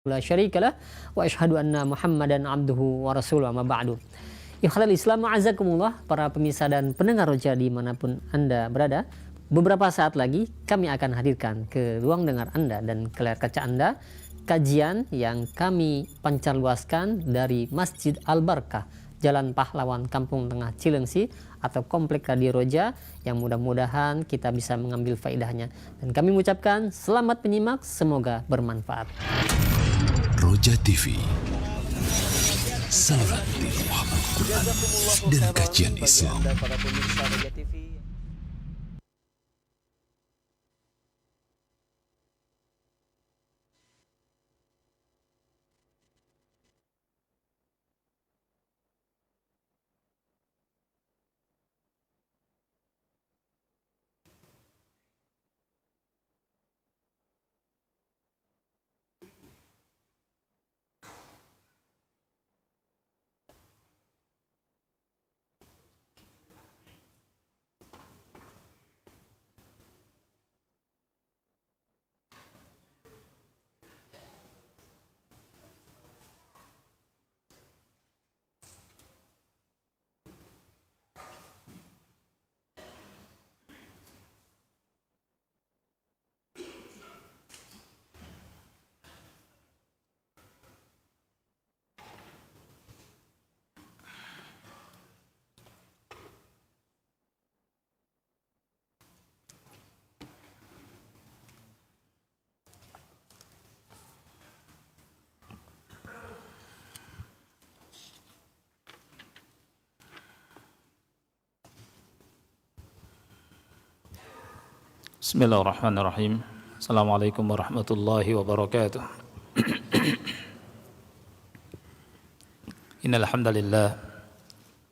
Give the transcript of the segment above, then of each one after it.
la syarikalah wa asyhadu anna Muhammadan abduhu wa rasuluhu amma ba'du. Ikhwal Islam ma'azakumullah, para pemirsa dan pendengar Roja dimanapun Anda berada. Beberapa saat lagi kami akan hadirkan ke ruang dengar Anda dan ke layar kaca Anda kajian yang kami pancarluaskan dari Masjid Al-Barkah, Jalan Pahlawan, Kampung Tengah Cilengsi atau Komplek Radio Roja, yang mudah-mudahan kita bisa mengambil faedahnya. Dan kami mengucapkan selamat menyimak, semoga bermanfaat. Roja TV, saluran tilawah Al-Quran dan kajian Islam. Bismillahirrahmanirrahim. Assalamualaikum warahmatullahi wabarakatuh. Innal hamdalillah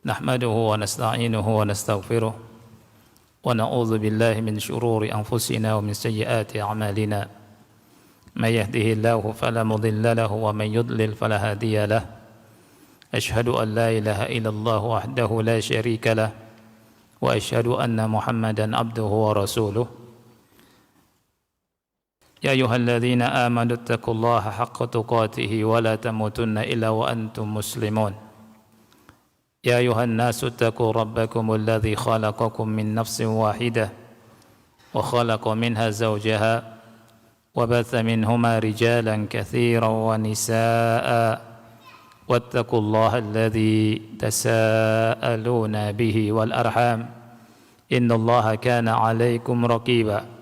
nahmaduhu wa nasta'inuhu wa nastaghfiruh wa na'udzu billahi min shururi anfusina wa min sayyiati a'malina. May yahdihillahu fala mudilla lahu wa may yudlil fala hadiya lahu. Asyhadu an la ilaha illallah wahdahu la syarika lahu wa asyhadu anna Muhammadan abduhu wa rasuluh. يا أيها الذين آمنوا اتقوا الله حق تقاته ولا تموتن إلا وأنتم مسلمون يا أيها الناس اتقوا ربكم الذي خلقكم من نفس واحدة وخلق منها زوجها وبث منهما رجالا كثيرا ونساء واتقوا الله الذي تساءلون به والأرحام إن الله كان عليكم رقيبا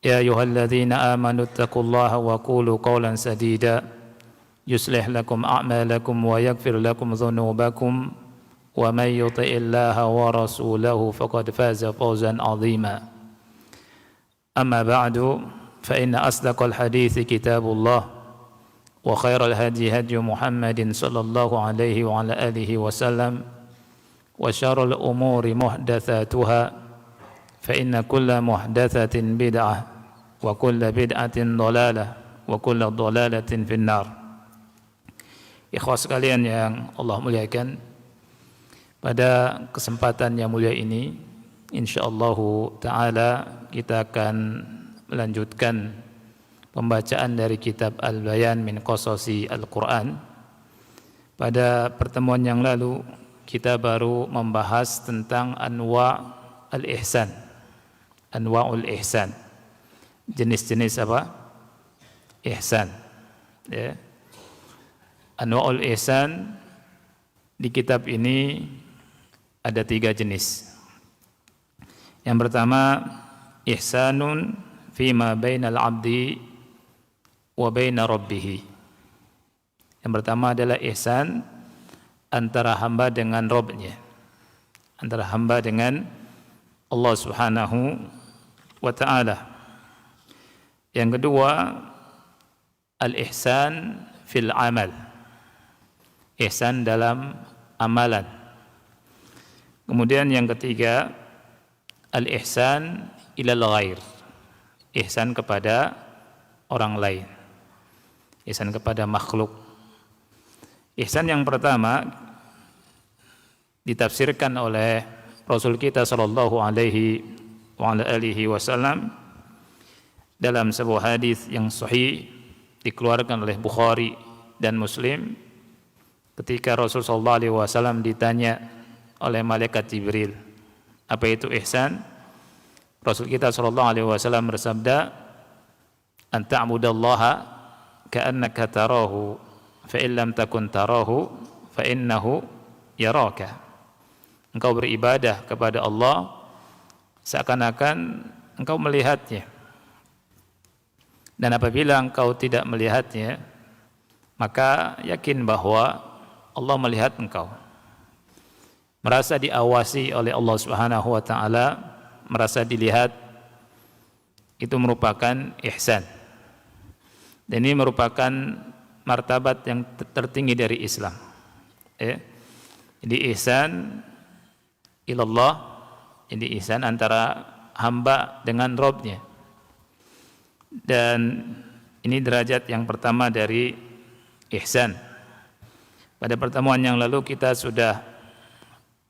يا أيها الذين آمنوا اتقوا الله وقولوا قولا سديدا يصلح لكم أعمالكم ويغفر لكم ذنوبكم ومن يطع الله ورسوله فقد فاز فوزا عظيما أما بعد فإن أصدق الحديث كتاب الله وخير الهدي هدي محمد صلى الله عليه وعلى آله وسلم وشر الأمور محدثاتها فإن كل محدثة بدعة wa kullu bid'atin dhalalah wa kullu dhalalatin finnar. Ikhwas sekalian yang Allah muliakan, pada kesempatan yang mulia ini insyaallah taala kita akan melanjutkan pembacaan dari kitab Al-Bayan min Qasasi Al-Quran. Pada pertemuan yang lalu kita baru membahas tentang anwa' al-ihsan, anwa'ul ihsan, jenis-jenis apa? Ihsan. Ya. Anwa'ul ihsan di kitab ini ada 3 jenis. Yang pertama, ihsanun fima bainal abdi wa baina rabbih. Yang pertama adalah ihsan antara hamba dengan Rabb-nya, antara hamba dengan Allah Subhanahu wa ta'ala. Yang kedua, al-ihsan fil amal, ihsan dalam amalan. Kemudian yang ketiga, al-ihsan ilal ghair, ihsan kepada orang lain, ihsan kepada makhluk. Ihsan yang pertama ditafsirkan oleh Rasul kita sallallahu alaihi wa ala alihi wasallam dalam sebuah hadis yang sahih dikeluarkan oleh Bukhari dan Muslim ketika Rasulullah SAW ditanya oleh malaikat Jibril, apa itu ihsan? Rasul kita SAW bersabda, an ta'budallaha ka'annaka tarahu fa in lam takun tarahu fa innahu yaraka. Engkau beribadah kepada Allah seakan-akan engkau melihatnya. Dan apabila engkau tidak melihatnya, maka yakin bahwa Allah melihat engkau. Merasa diawasi oleh Allah Subhanahu wa taala, merasa dilihat, itu merupakan ihsan. Dan ini merupakan martabat yang tertinggi dari Islam. Jadi ihsan ilallah, jadi ihsan antara hamba dengan Rabb-nya. Dan ini derajat yang pertama dari ihsan. Pada pertemuan yang lalu kita sudah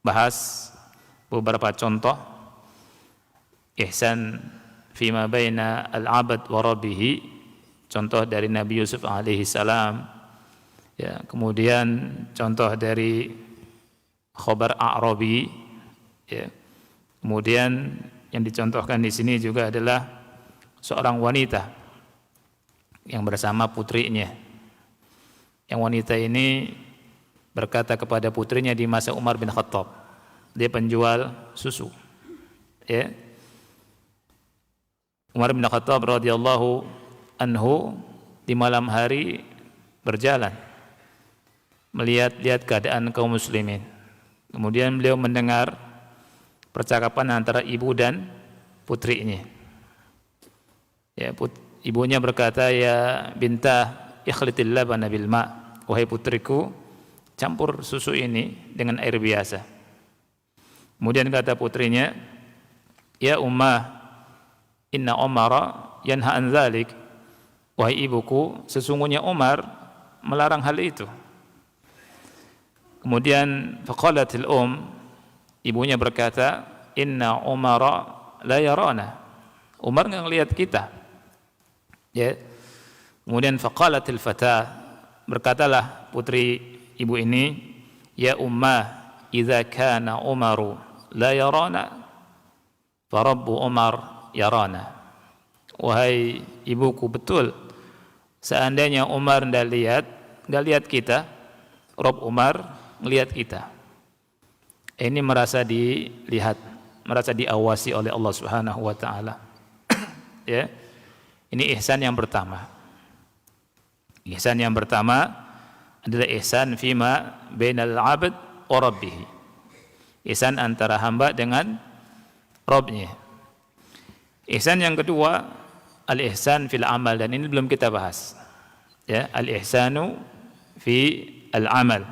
bahas beberapa contoh ihsan fima baina al-'abd wa rabbih, contoh dari Nabi Yusuf alaihi salam, ya, kemudian contoh dari khabar A'rabi, ya. Kemudian yang dicontohkan di sini juga adalah seorang wanita yang bersama putrinya. Yang wanita ini berkata kepada putrinya di masa Umar bin Khattab, dia penjual susu, ya. Umar bin Khattab radhiyallahu anhu di malam hari berjalan melihat-lihat keadaan kaum muslimin. Kemudian beliau mendengar percakapan antara ibu dan putrinya. Ya, ibunya berkata, ya bintah ikhlitil labana bil ma', wahai putriku, campur susu ini dengan air biasa. Kemudian kata putrinya, ya ummah, inna Umara yanha an dzalik, wahai ibuku, sesungguhnya Umar melarang hal itu. Kemudian faqalatil ibunya berkata, inna Umara la yarana, Umar enggak ngelihat kita. Ya. Kemudian faqalatil fatah, berkatalah putri ibu ini, ya ummah, idza kana Umaru la yarana fa rabbu Umar yarana. Wahai ibuku, betul, seandainya Umar enggak lihat kita, Rabb Umar melihat kita. Ini merasa dilihat, merasa diawasi oleh Allah Subhanahu wa taala. Ya. Ini ihsan yang pertama. Ihsan yang pertama adalah ihsan fima bainal 'abd wa rabbih. Ihsan antara hamba dengan Rabb-nya. Ihsan yang kedua, al-ihsan fil amal, dan ini belum kita bahas. Ya, al-ihsanu fi al-amal.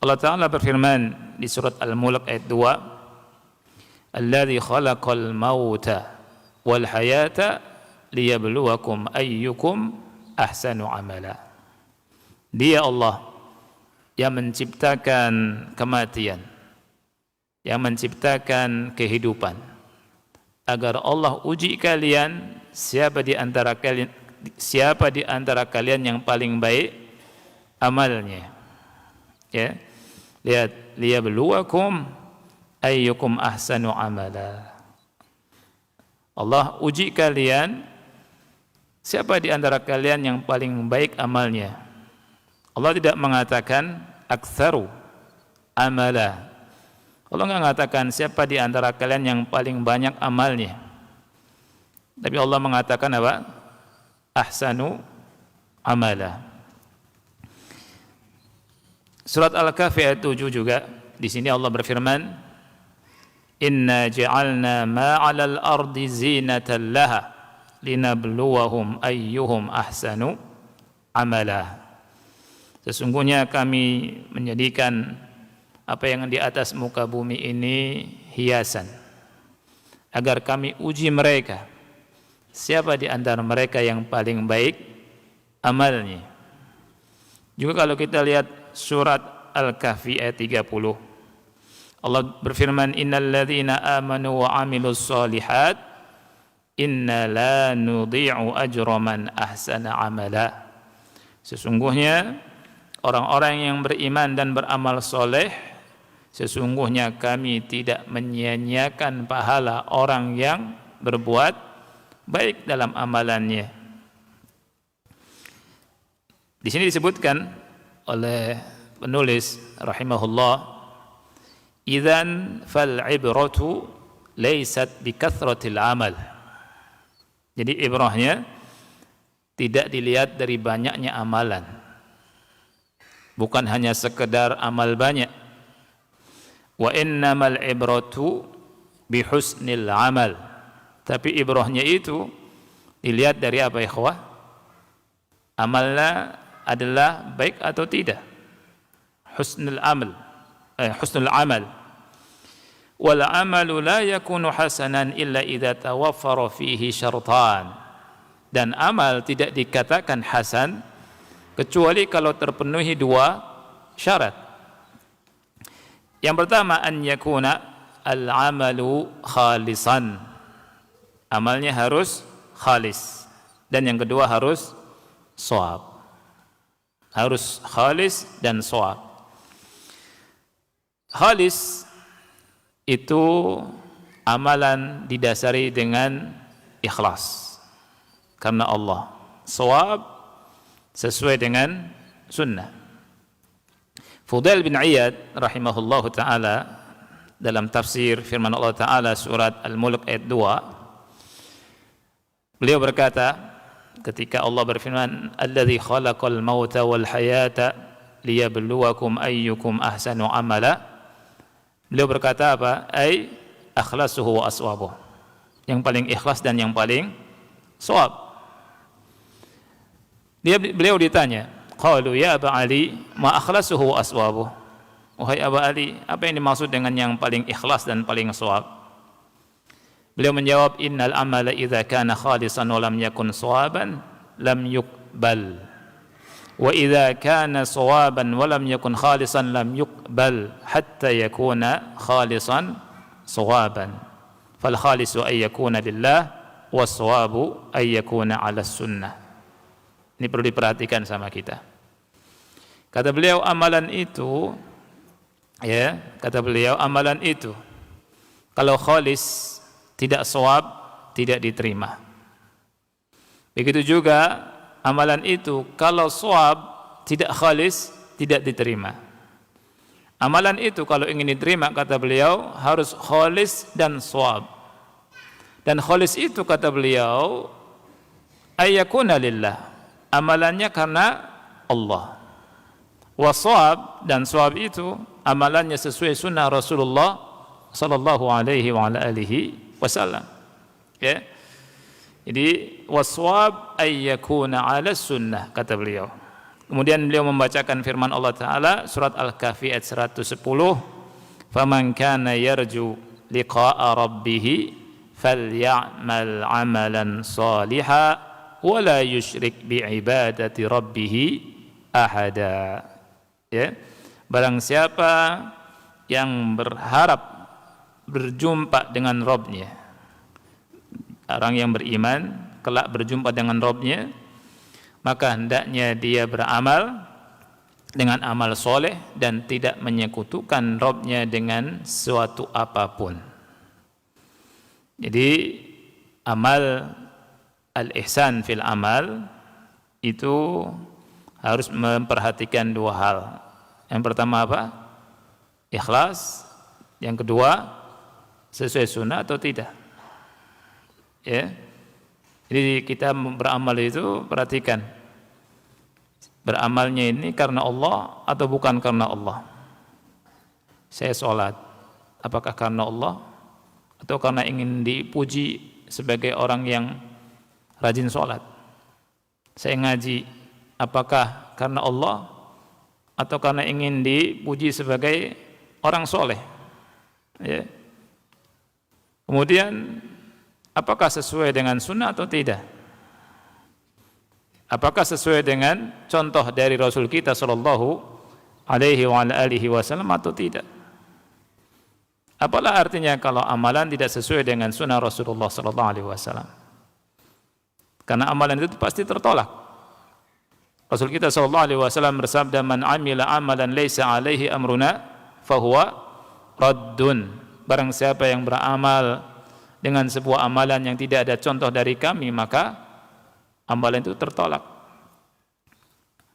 Allah Ta'ala berfirman di surat Al-Mulk ayat 2, alladzi khalaqal mauta wal hayata liyabluwakum ayyukum ahsanu amala. Dia Allah yang menciptakan kematian, yang menciptakan kehidupan, agar Allah uji kalian siapa di antara kalian yang paling baik amalnya. Ya. Lihat, liyabluwakum ayyukum ahsanu amala. Allah uji kalian siapa di antara kalian yang paling baik amalnya. Allah tidak mengatakan aktsaru amala. Allah enggak mengatakan siapa di antara kalian yang paling banyak amalnya. Tapi Allah mengatakan apa? Ahsanu amala. Surat Al-Kahfi ayat 7 juga, di sini Allah berfirman, inna ja'alna ma 'alal ardi zinatan laha linabluwahum ayyuhum ahsanu amala. Sesungguhnya kami menjadikan apa yang di atas muka bumi ini hiasan, agar kami uji mereka siapa di antara mereka yang paling baik amalnya. Juga kalau kita lihat surat Al-Kahfi ayat 30, Allah berfirman, innal ladzina amanu wa 'amilus shalihat inna la nudhi'u ajra man ahsana amala. Sesungguhnya orang-orang yang beriman dan beramal soleh, sesungguhnya kami tidak menyia-nyiakan pahala orang yang berbuat baik dalam amalannya. Di sini disebutkan oleh penulis rahimahullah, idzan fal ibratu laysat bi kathratil amal. Jadi ibrahnya tidak dilihat dari banyaknya amalan. Bukan hanya sekedar amal banyak. Wa innamal ibratu bi husnil amal. Tapi ibrahnya itu dilihat dari apa, ikhwah? Amalnya adalah baik atau tidak. Husnul amal. Husnul amal. Wal amalu la yakunu hasanan illa idza tawaffara fihi syartan. Dan amal tidak dikatakan hasan kecuali kalau terpenuhi dua syarat. Yang pertama, an yakuna al-amalu khalisan. Amalnya harus khalis. Dan yang kedua harus shawab. Harus khalis dan shawab. Khalis itu amalan didasari dengan ikhlas karena Allah. Shawab sesuai dengan sunnah. Fudail bin Iyad rahimahullahu ta'ala dalam tafsir firman Allah Ta'ala surat Al-Mulk ayat 2, beliau berkata ketika Allah berfirman, alladzi khalaqal mauta wal hayata liyabluwakum ayyukum ahsanu amala, beliau berkata apa? Ai akhlasuhu wa aswabuh, yang paling ikhlas dan yang paling shawab. Beliau ditanya, qalu ya Aba Ali ma akhlasuhu wa aswabuh, wahai Aba Ali, apa yang dimaksud dengan yang paling ikhlas dan paling shawab? Beliau menjawab, innal amala idza kana khalisan wa lam yakun shawaban lam yuqbal, wa idza kana shawaban wa lam yakun khalisan lam yuqbal hatta yakuna khalisan shawaban. Fal khalisu ay yakuna lillah was shawabu ay yakuna 'ala sunnah. Ini perlu diperhatikan sama kita. Kata beliau, amalan itu, ya, kata beliau, amalan itu kalau khalis tidak shawab, tidak diterima. Begitu juga amalan itu kalau shawab, tidak khalis, tidak diterima. Amalan itu kalau ingin diterima, kata beliau, harus khalis dan shawab. Dan khalis itu, kata beliau, ayyakuna lillah, amalannya karena Allah. Wa shawab, dan shawab itu amalannya sesuai sunnah Rasulullah sallallahu alaihi wa alihi wasallam. Ya. Jadi waswab ay yakuna 'ala sunnah, kata beliau. Kemudian beliau membacakan firman Allah Ta'ala surat Al-Kahfi ayat 110, faman kana yarju liqa'a rabbih falyamal 'amalan shalihan wa la yusyrik bi ibadati rabbih ahada. Ya. Barang siapa yang berharap berjumpa dengan Rabb-Nya, orang yang beriman kelak berjumpa dengan Rabb-Nya, maka hendaknya dia beramal dengan amal soleh dan tidak menyekutukan Rabb-Nya dengan suatu apapun. Jadi amal al-ihsan fil amal itu harus memperhatikan dua hal. Yang pertama apa? Ikhlas. Yang kedua, sesuai sunnah atau tidak. Ya. Jadi kita beramal itu perhatikan, beramalnya ini karena Allah atau bukan karena Allah. Saya sholat, apakah karena Allah atau karena ingin dipuji sebagai orang yang rajin sholat? Saya ngaji, apakah karena Allah atau karena ingin dipuji sebagai orang soleh? Ya. Kemudian apakah sesuai dengan sunnah atau tidak? Apakah sesuai dengan contoh dari Rasul kita sallallahu alaihi wa alihi wasallam atau tidak? Apalah artinya kalau amalan tidak sesuai dengan sunnah Rasulullah sallallahu alaihi wasallam? Karena amalan itu pasti tertolak. Rasul kita sallallahu alaihi wasallam bersabda, "Man 'amila 'amalan laisa 'alaihi amruna fahuwa raddun." Barang siapa yang beramal dengan sebuah amalan yang tidak ada contoh dari kami, maka amalan itu tertolak.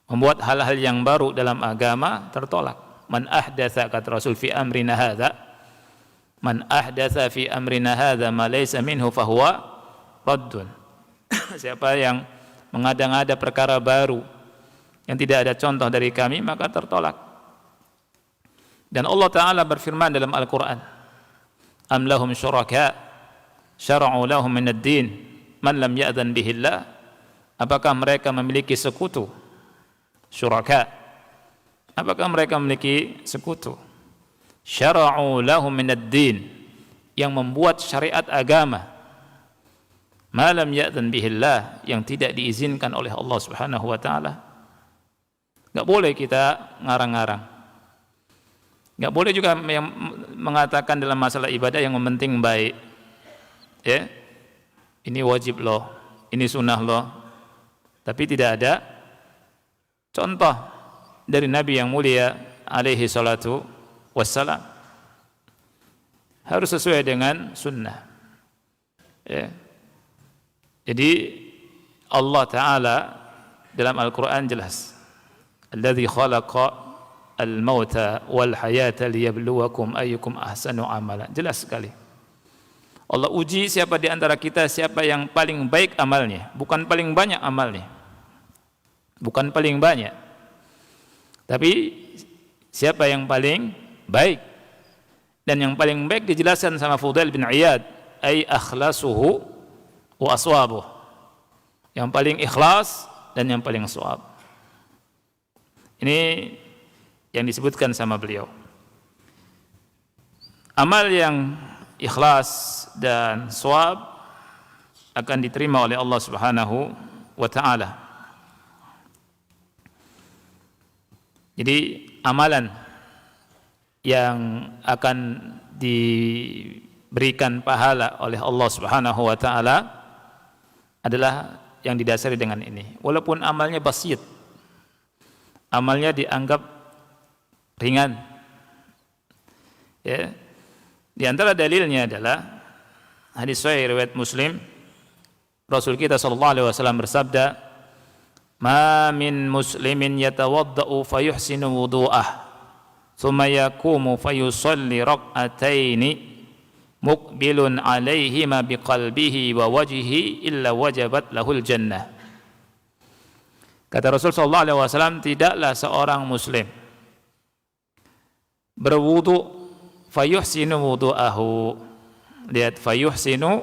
Membuat hal-hal yang baru dalam agama tertolak. Man ahdatsa, kata Rasul, fi amrina hadza, man ahdatsa fi amrina hadza ma laysa minhu fahuwa raddun. Siapa yang mengada-ngada perkara baru yang tidak ada contoh dari kami, maka tertolak. Dan Allah Ta'ala berfirman dalam Al-Quran, am lahum syuraka syara'u lahum minad din man lam ya'dhan bihillah. Apakah mereka memiliki sekutu? Syuraka, apakah mereka memiliki sekutu? Syara'u lahum minad din, yang membuat syariat agama, ma lam ya'dhan bihillah, yang tidak diizinkan oleh Allah Subhanahu wa taala. Enggak boleh kita ngarang-ngarang. Enggak boleh juga yang mengatakan dalam masalah ibadah yang penting baik. Ya. Ini wajib loh, ini sunnah loh. Tapi tidak ada contoh dari Nabi yang mulia alaihi salatu wassalam. Harus sesuai dengan sunnah. Ya. Jadi Allah Ta'ala dalam Al-Quran jelas, alladzi khalaqa al-mauta wal hayata liyabluwakum ayyukum ahsanu amala. Jelas sekali. Allah uji siapa di antara kita, siapa yang paling baik amalnya, bukan paling banyak amalnya. Bukan paling banyak. Tapi siapa yang paling baik. Dan yang paling baik dijelaskan sama Fudail bin Iyad, ay akhlasuhu wa aswabuh, yang paling ikhlas dan yang paling shawab. Ini yang disebutkan sama beliau. Amal yang ikhlas dan shawab akan diterima oleh Allah Subhanahu wa taala. Jadi amalan yang akan diberikan pahala oleh Allah Subhanahu wa taala adalah yang didasari dengan ini. Walaupun amalnya basit, amalnya dianggap ringan. Ya. Di antara dalilnya adalah hadis sahih riwayat Muslim, Rasul kita sallallahu alaihi wasallam bersabda, "Ma min muslimin yatawaddau fayuhsinu wudu'ah, thumma yaqumu fayusalli rak'ataini muqbilun alaihima biqalbihi wa wajhihi illa wajabat lahul jannah." Kata Rasul sallallahu alaihi wasallam, tidaklah seorang muslim berwudu fayuhsinu wudu'ahu. Lihat, fayuhsinu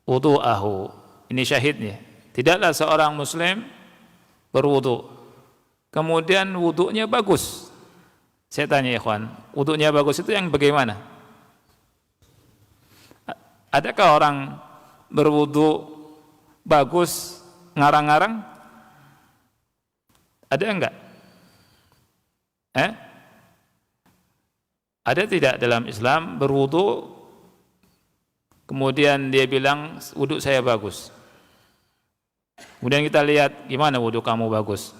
wudu'ahu. Ini syahidnya. Tidaklah seorang muslim berwudu kemudian wudunya bagus. Saya tanya ikhwan, wudunya bagus itu yang bagaimana? Adakah orang berwudu bagus ngarang-ngarang? Ada enggak? Ada tidak dalam Islam berwudu kemudian dia bilang wudu saya bagus? Kemudian kita lihat gimana wudu kamu bagus.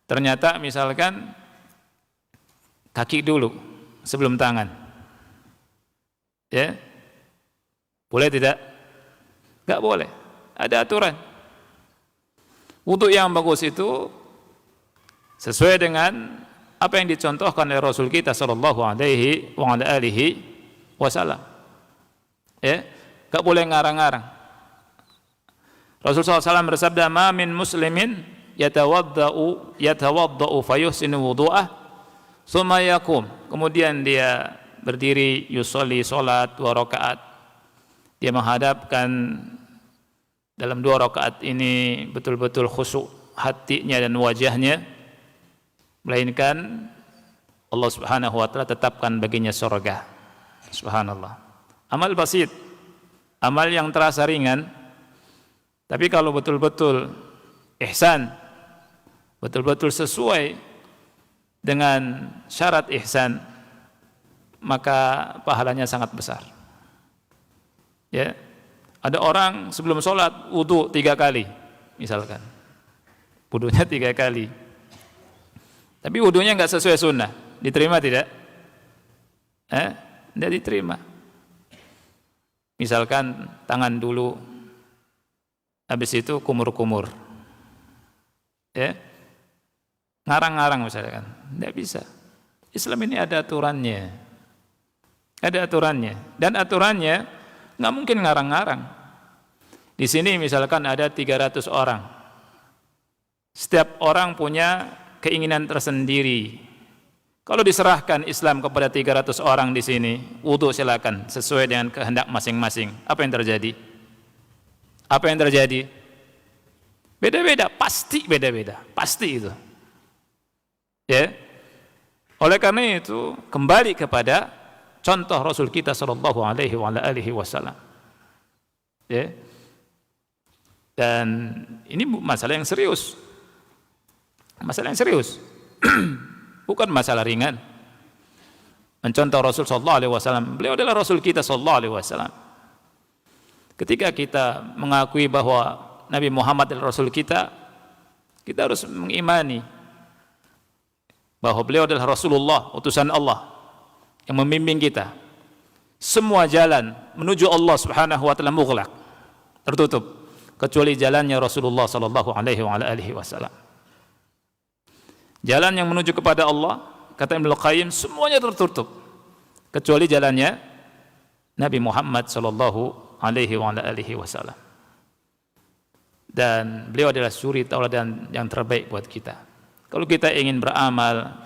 Ternyata misalkan kaki dulu sebelum tangan. Ya. Boleh tidak? Enggak boleh. Ada aturan. Wudu yang bagus itu sesuai dengan apa yang dicontohkan oleh Rasul kita sallallahu alaihi wa ala alihi wasallam. Ya, enggak boleh ngarang-ngarang. Rasulullah SAW bersabda, "Ma min muslimin yatawaddau fayuhsinu wudu'ah, tsumma yaqum." Kemudian dia berdiri, yusolli, salat 2 rakaat. Dia menghadapkan dalam 2 rakaat ini betul-betul khusyuk hatinya dan wajahnya, melainkan Allah Subhanahu wa taala tetapkan baginya surga. Subhanallah. Amal basit, amal yang terasa ringan. Tapi kalau betul-betul ihsan, betul-betul sesuai dengan syarat ihsan, maka pahalanya sangat besar. Ya. Ada orang sebelum sholat wudu 3 kali, misalkan. Wudunya 3 kali. Tapi wudunya nggak sesuai sunnah. Diterima tidak? Tidak diterima. Misalkan tangan dulu, habis itu kumur-kumur. Ya. Ngarang-ngarang misalkan. Tidak bisa. Islam ini ada aturannya. Ada aturannya. Dan aturannya nggak mungkin ngarang-ngarang. Di sini misalkan ada 300 orang. Setiap orang punya keinginan tersendiri. Kalau diserahkan Islam kepada 300 orang di sini, wudu silakan sesuai dengan kehendak masing-masing. Apa yang terjadi? Apa yang terjadi? Beda-beda, pasti beda-beda. Pasti itu. Ya. Oleh karena itu, kembali kepada contoh Rasul kita sallallahu alaihi wasallam. Ya. Dan ini masalah yang serius. Masalah yang serius. Bukan masalah ringan. Mencontoh Rasul sallallahu alaihi wasallam. Beliau adalah Rasul kita sallallahu alaihi wasallam. Ketika kita mengakui bahwa Nabi Muhammad adalah Rasul kita, kita harus mengimani bahwa beliau adalah Rasulullah, utusan Allah yang membimbing kita. Semua jalan menuju Allah Subhanahu wa taala mughlaq, tertutup, kecuali jalannya Rasulullah sallallahu alaihi wasallam. Jalan yang menuju kepada Allah, kata Ibnu Qayyim, semuanya tertutup kecuali jalannya Nabi Muhammad sallallahu alaihi wasallam. Dan beliau adalah suri tauladan yang terbaik buat kita. Kalau kita ingin beramal,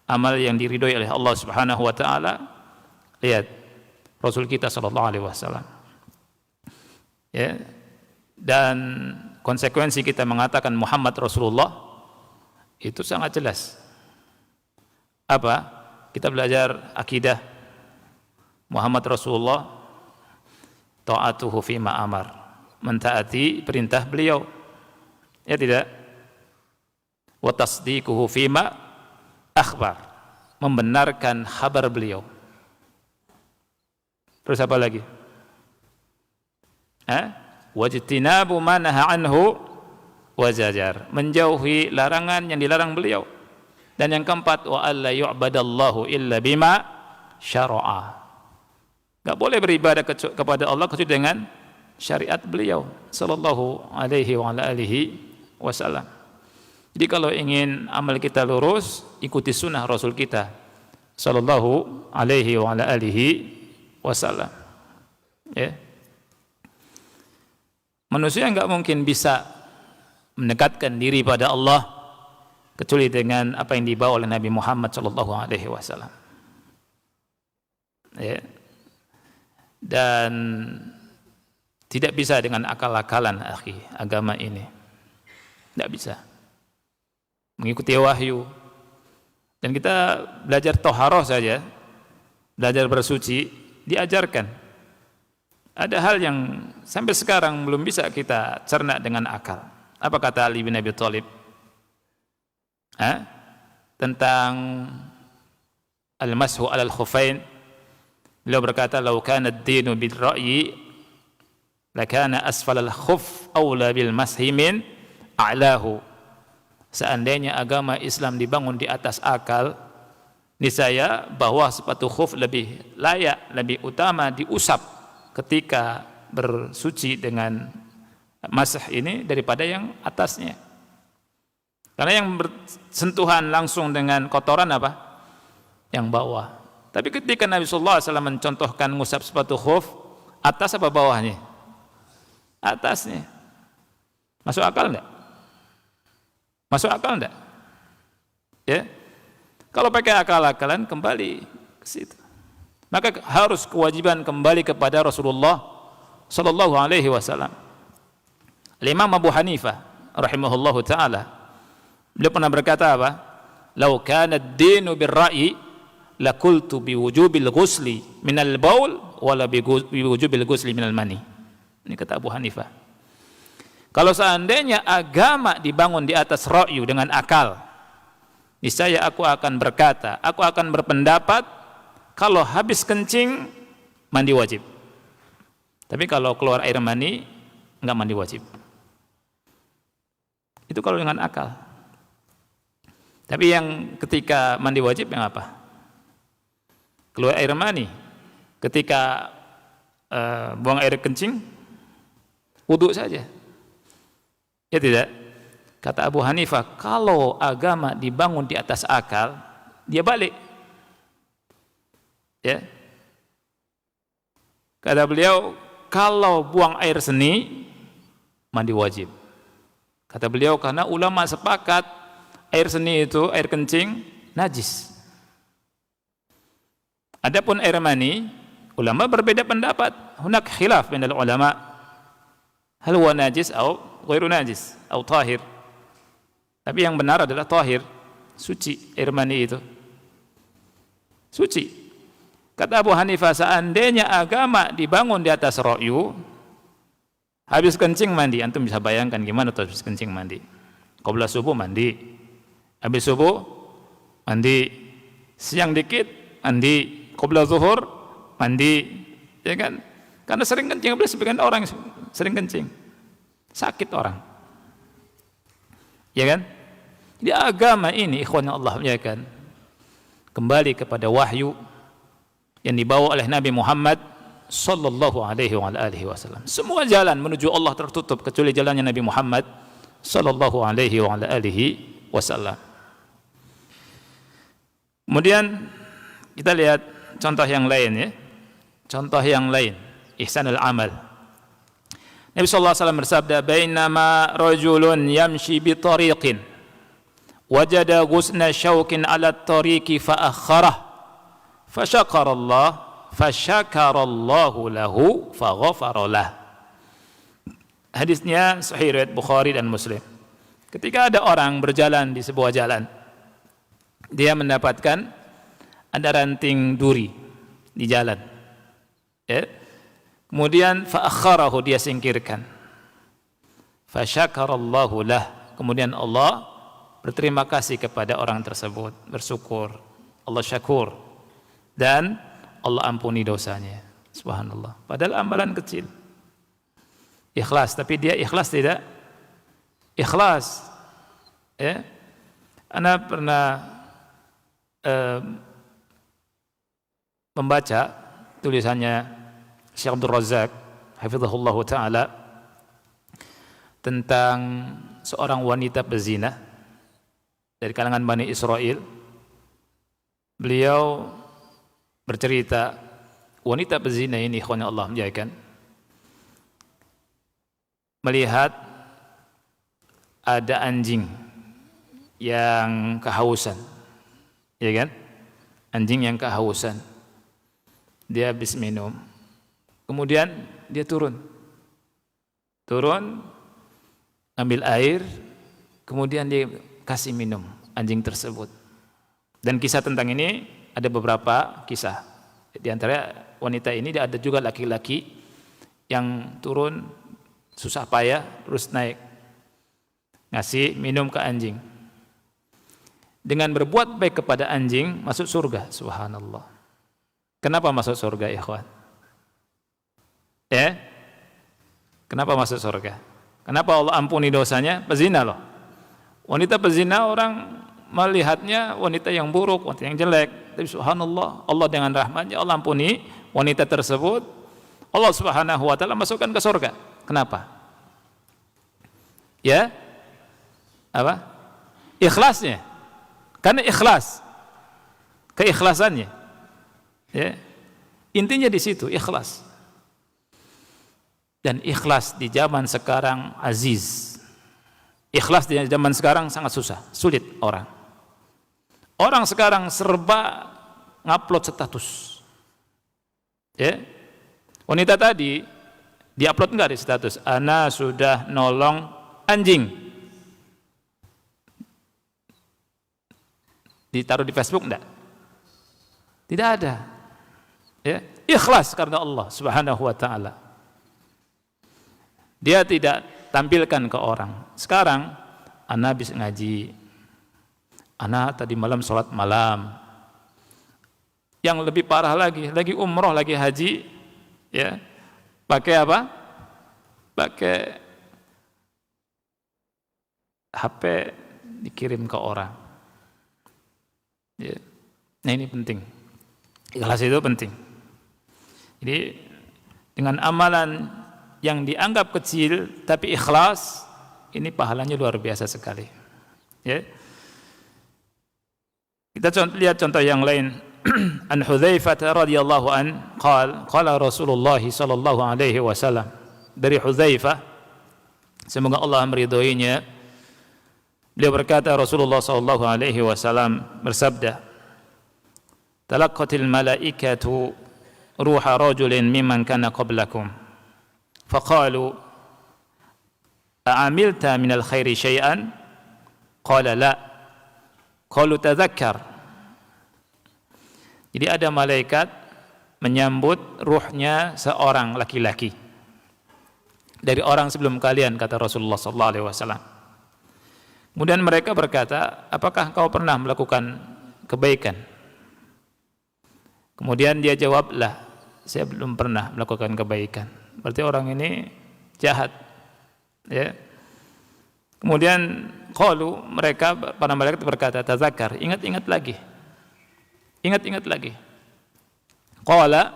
amal yang diridhoi oleh Allah Subhanahu wa taala, lihat Rasul kita sallallahu alaihi wasallam. Ya. Dan konsekuensi kita mengatakan Muhammad Rasulullah itu sangat jelas. Apa? Kita belajar akidah Muhammad Rasulullah, ta'atuhu fima amar, mentaati perintah beliau. Ya tidak? Wa tasdiquhu fima akhbar, membenarkan kabar beliau. Terus apa lagi? Wajtinabu ma naha anhu wa zajar, menjauhi larangan yang dilarang beliau. Dan yang keempat, wa alla yu'badallahu illa bima syara'a, enggak boleh beribadah kepada Allah kecuali dengan syariat beliau sallallahu alaihi wasallam. Jadi kalau ingin amal kita lurus, ikuti sunnah Rasul kita sallallahu alaihi wasallam. Ya. Manusia enggak mungkin bisa mendekatkan diri pada Allah kecuali dengan apa yang dibawa oleh Nabi Muhammad sallallahu alaihi wasallam. Ya. Dan tidak bisa dengan akal-akalan, akhi, agama ini. Tidak bisa. Mengikuti wahyu. Dan kita belajar toharoh saja, belajar bersuci, diajarkan. Ada hal yang sampai sekarang belum bisa kita cerna dengan akal. Apa kata Ali bin Abi Thalib? Tentang al-mashu alal khufain. Beliau berkata, "Lau kana ad-dinu bil ra'yi, lakana asfal al-khuf aula bil mashi min a'lahu." Seandainya agama Islam dibangun di atas akal, niscaya bahwa sepatu khuf lebih layak, lebih utama diusap ketika bersuci dengan masah ini daripada yang atasnya. Karena yang bersentuhan langsung dengan kotoran apa? Yang bawah. Tapi ketika Nabi sallallahu alaihi wasallam mencontohkan ngusap sepatu khuf, atas apa bawahnya? Atasnya. Masuk akal enggak? Masuk akal enggak? Ya. Kalau pakai akal-akalan kembali ke situ. Maka harus kewajiban kembali kepada Rasulullah sallallahu alaihi wasallam. Imam Abu Hanifah rahimahullahu taala, beliau pernah berkata apa? "Lau kana ad-dinu bir-ra'yi laqultu biwujubil ghusli minal baul wala biwujubil ghusli minal mani." Ini kata Abu Hanifah. Kalau seandainya agama dibangun di atas ra'yu dengan akal, niscaya aku akan berkata, aku akan berpendapat kalau habis kencing mandi wajib. Tapi kalau keluar air mani, enggak mandi wajib. Itu kalau dengan akal. Tapi yang ketika mandi wajib yang apa? Keluar air mani. Ketika buang air kencing, wudu saja. Ya tidak? Kata Abu Hanifah, kalau agama dibangun di atas akal, dia balik. Ya. Kata beliau, kalau buang air seni, mandi wajib. Kata beliau, karena ulama sepakat air seni itu, air kencing, najis. Adapun air mani, ulama berbeda pendapat. Hunak khilaf bainal ulama. Hal huwa najis atau ghairu najis atau tahir. Tapi yang benar adalah tahir, suci air mani itu. Suci. Kata Abu Hanifah, seandainya agama dibangun di atas ra'yu, habis kencing mandi, antum bisa bayangkan gimana tuh habis kencing mandi. Qabla subuh mandi, habis subuh mandi, siang dikit mandi, qabla zuhur mandi, ya kan? Karena sering kencing, apalagi sebagian orang sering kencing, sakit orang, ya kan? Di agama ini, ikhwan Allah muliakan, kembali kepada wahyu yang dibawa oleh Nabi Muhammad sallallahu alaihi wasallam. Semua jalan menuju Allah tertutup kecuali jalannya Nabi Muhammad sallallahu alaihi wasallam. Kemudian kita lihat contoh yang lain ya. Contoh yang lain, ihsanul amal. Nabi sallallahu alaihi wasallam bersabda, "Bainama rajulun yamshi bi tariqin wajada ghusna syaukin 'ala at-tariqi fa akharah fa syakarallahu lahu fa ghafara lah." Hadisnya sahih riwayat Bukhari dan Muslim. Ketika ada orang berjalan di sebuah jalan, dia mendapatkan ada ranting duri di jalan, ya. Kemudian fa akharahu, dia singkirkan, fa syakarallahu lah, kemudian Allah berterima kasih kepada orang tersebut, bersyukur, Allah syakur, dan Allah ampuni dosanya. Subhanallah. Padahal amalan kecil, ikhlas, tapi dia ikhlas tidak? Ikhlas. Ya. Ana pernah membaca tulisannya Syekh Abdul Razak hafizahullah taala tentang seorang wanita pezina dari kalangan Bani Israel. Beliau bercerita, wanita pezina ini, ikhwan Allah muliakan, melihat ada anjing yang kehausan, ya kan? Anjing yang kehausan, dia habis minum, kemudian dia turun, ambil air, kemudian dia kasih minum anjing tersebut. Dan kisah tentang ini ada beberapa kisah. Di antara wanita ini ada juga laki-laki yang turun susah payah terus naik ngasih minum ke anjing. Dengan berbuat baik kepada anjing masuk surga. Subhanallah. Kenapa masuk surga, ikhwan? Ya? Kenapa masuk surga? Kenapa Allah ampuni dosanya? Pezina loh. Wanita pezina orang melihatnya wanita yang buruk, wanita yang jelek. Tapi subhanallah, Allah dengan rahmatnya Allah ampuni wanita tersebut. Allah Subhanahu wa taala masukkan ke surga. Kenapa? Ya? Apa? Ikhlasnya. Karena ikhlas. Keikhlasannya. Ya. Intinya di situ ikhlas. Dan ikhlas di zaman sekarang aziz. Ikhlas di zaman sekarang sangat susah, sulit orang. Orang sekarang serba ngupload status. Ya. Wanita tadi diupload enggak di status? Ana sudah nolong anjing. Ditaruh di Facebook enggak? Tidak ada. Ya. Ikhlas karena Allah Subhanahu wa taala. Dia tidak tampilkan ke orang. Sekarang ana habis ngaji, ana tadi malam sholat malam. Yang lebih parah lagi umroh, lagi haji, ya, Pakai apa? Pakai HP dikirim ke orang. Ya. Nah ini penting. Ikhlas itu penting. Jadi dengan amalan yang dianggap kecil tapi ikhlas, ini pahalanya luar biasa sekali. Ya. Kita lihat contoh yang lain. An Hudzaifah radhiyallahu an qala Rasulullah sallallahu alaihi wasallam. Dari Hudzaifah, semoga Allah meridhoinya, beliau berkata, Rasulullah sallallahu alaihi wasallam bersabda, talaqqatil malaikatu ruha rajulin mimman kana qablakum faqalu a'amilta minal khairi syai'an qala la qalu tadhakkar. Jadi ada malaikat menyambut ruhnya seorang laki-laki dari orang sebelum kalian, kata Rasulullah sallallahu alaihi wasallam. Kemudian mereka berkata, apakah kau pernah melakukan kebaikan? Kemudian dia jawab, lah, saya belum pernah melakukan kebaikan. Berarti orang ini jahat. Ya. Kemudian mereka para malaikat berkata, tazakar, ingat-ingat lagi. Ingat-ingat lagi. Qala,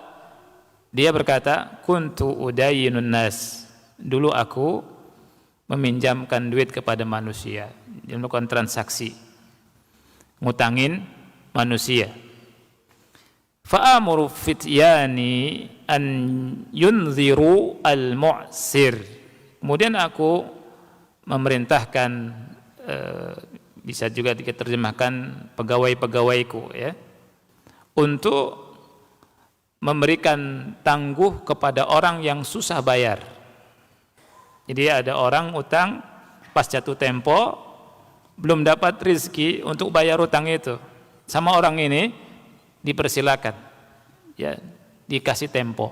dia berkata, kuntu udayinun nas. Dulu aku meminjamkan duit kepada manusia, dia melakukan transaksi, ngutangin manusia. Fa'amuru fityani an yunziru al-mu'sir. Kemudian aku memerintahkan, bisa juga diterjemahkan pegawai-pegawaiku, ya, untuk memberikan tangguh kepada orang yang susah bayar. Jadi ada orang utang, pas jatuh tempo belum dapat rezeki untuk bayar utang itu, sama orang ini dipersilakan, ya, dikasih tempo.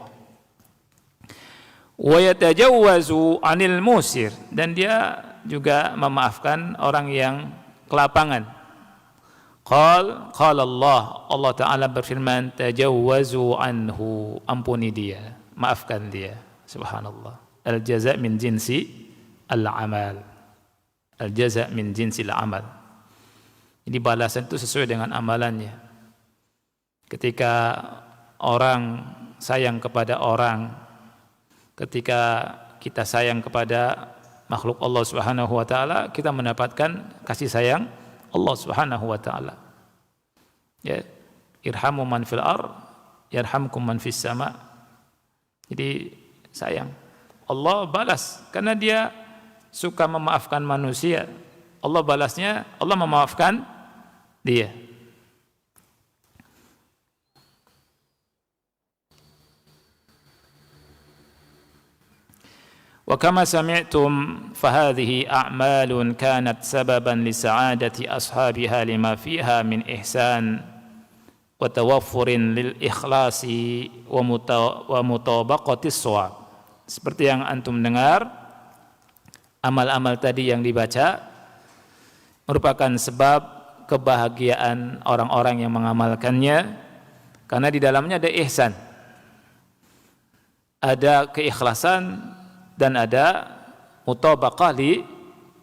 Wa yatajawwazu 'anil musir, dan dia juga memaafkan orang yang kelapangan. Qala Allah Ta'ala berfirman, tajawwazu anhu, ampuni dia, maafkan dia. Subhanallah. Al-jaza' min jinsi al-amal. Al-jaza' min jinsi al-amal. Jadi balasan itu sesuai dengan amalannya. Ketika orang sayang kepada orang, ketika kita sayang kepada makhluk Allah Subhanahu wa taala, kita mendapatkan kasih sayang Allah Subhanahu wa taala. Ya, irhamu man fil ard yarhamkum man fis sama. Jadi sayang. Allah balas karena dia suka memaafkan manusia. Allah balasnya, Allah memaafkan dia. وكما سمعتم فهذه أعمال كانت سببا لسعادة أصحابها لما فيها من إحسان وتوفر للإخلاص ومطابقة الصواب. Seperti yang antum dengar, amal-amal tadi yang dibaca merupakan sebab kebahagiaan orang-orang yang mengamalkannya, karena di dalamnya ada ihsan, ada keikhlasan, dan ada mutabaqah li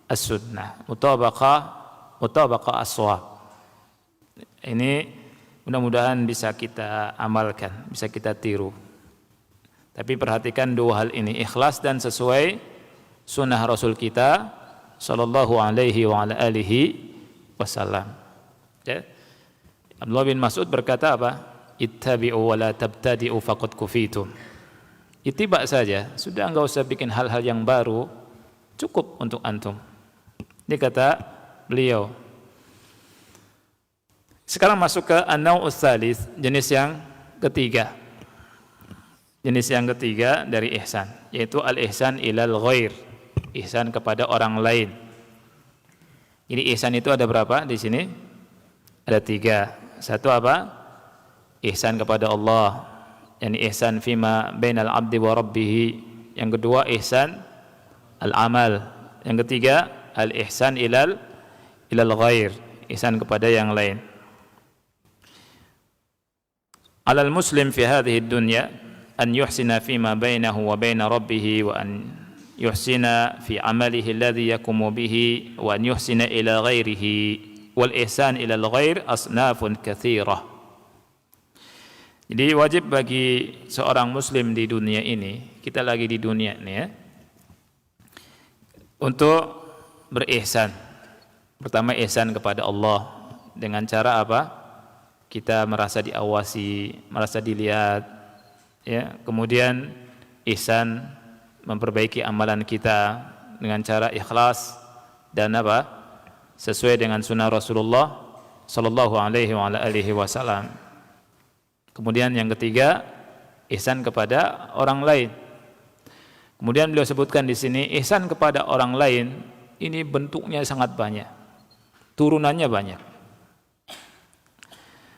as-sunnah, mutabaqah as-shawab. Ini mudah-mudahan bisa kita amalkan, bisa kita tiru. Tapi perhatikan dua hal ini, ikhlas dan sesuai sunnah Rasul kita sallallahu alaihi wa ala alihi wasallam. Ya. Abdullah bin Mas'ud berkata apa? Ittabi'u wa la tabtadi'u faqad kufitum. Ittiba saja, sudah enggak usah bikin hal-hal yang baru, cukup untuk antum. Ini kata beliau. Sekarang masuk ke an-naw'us tsalits, jenis yang ketiga. Jenis yang ketiga dari ihsan, yaitu al-ihsan ilal ghair, ihsan kepada orang lain. Jadi ihsan itu ada berapa di sini? Ada tiga. Satu apa? Ihsan kepada Allah, yakni ihsan fima bainal abdi wa rabbih. Yang kedua ihsan al-amal. Yang ketiga al-ihsan ilal ghair, ihsan kepada yang lain. Alal muslim fi hadhihi dunya, an yuhsina fima bainahu wa baina rabbih wa an yuhsina fi amalihi alladhi yaqumu bihi wa an yuhsina ila ghairihi wal ihsan ila al-ghair asnafun katsirah. Jadi wajib bagi seorang muslim di dunia ini, kita lagi di dunia ini ya, untuk berihsan. Pertama ihsan kepada Allah dengan cara apa? Kita merasa diawasi, merasa dilihat, ya. Kemudian ihsan memperbaiki amalan kita dengan cara ikhlas dan apa? Sesuai dengan sunnah Rasulullah sallallahu alaihi wasallam. Kemudian yang ketiga, ihsan kepada orang lain. Kemudian beliau sebutkan di sini ihsan kepada orang lain ini bentuknya sangat banyak, turunannya banyak.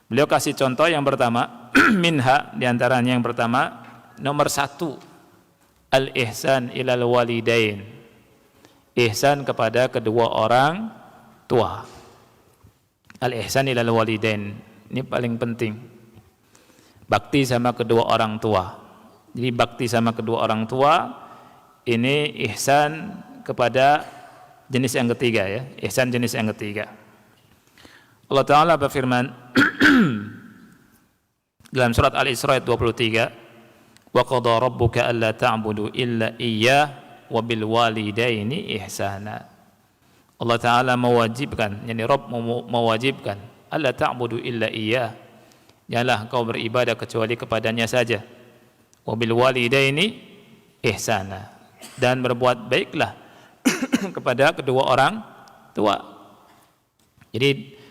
Beliau kasih contoh yang pertama, minha diantaranya yang pertama, nomor 1, al-ihsan ilal walidain, ihsan kepada kedua orang tua. Al-ihsan ilal walidain ini paling penting. Bakti sama kedua orang tua. Jadi bakti sama kedua orang tua ini ihsan kepada jenis yang ketiga ya, ihsan jenis yang ketiga. Allah Ta'ala berfirman dalam surat Al-Isra ayat 23, wa qada rabbuka alla ta'budu illa iyyah wa bil walidaini ihsana. Allah Ta'ala mewajibkan, yani Rabb mewajibkan alla ta'budu illa iyyah, janganlah engkau beribadah kecuali kepadanya saja, wa bil walidaini ihsana, dan berbuat baiklah kepada kedua orang tua. Jadi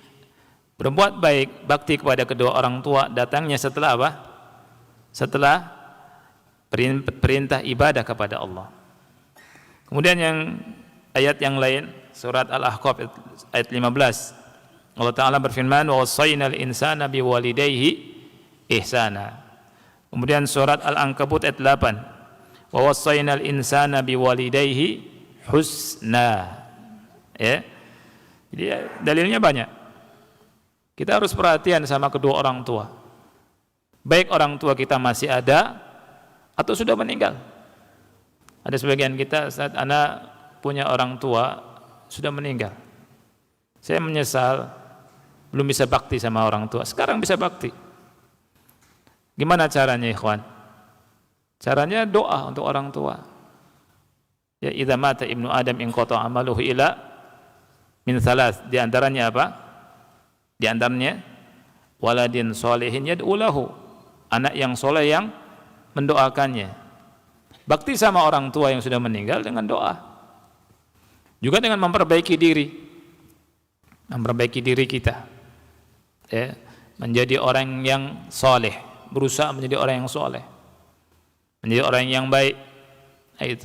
berbuat baik, bakti kepada kedua orang tua datangnya setelah apa? Setelah perintah ibadah kepada Allah. Kemudian yang ayat yang lain, surat Al-Ahqaf ayat 15, Allah Ta'ala berfirman, wa wassaynal insana biwalidayhi ihsana. Kemudian surat Al-Ankabut ayat 8, wa wassaynal insana biwalidayhi husna. Ya. Jadi dalilnya banyak. Kita harus perhatian sama kedua orang tua. Baik orang tua kita masih ada atau sudah meninggal. Ada sebagian kita saat anak punya orang tua sudah meninggal. Saya menyesal belum bisa bakti sama orang tua. Sekarang bisa bakti. Gimana caranya, ikhwan? Caranya doa untuk orang tua. Ya, idza mata ibnu adam inqata amaluhu ila min thalath. Di antaranya apa? Di antaranya waladin sholihin yad'ulahu, anak yang soleh yang mendoakannya. Bakti sama orang tua yang sudah meninggal dengan doa. Juga dengan memperbaiki diri kita, ya, menjadi orang yang soleh, berusaha menjadi orang yang soleh, menjadi orang yang baik. Nah, itu.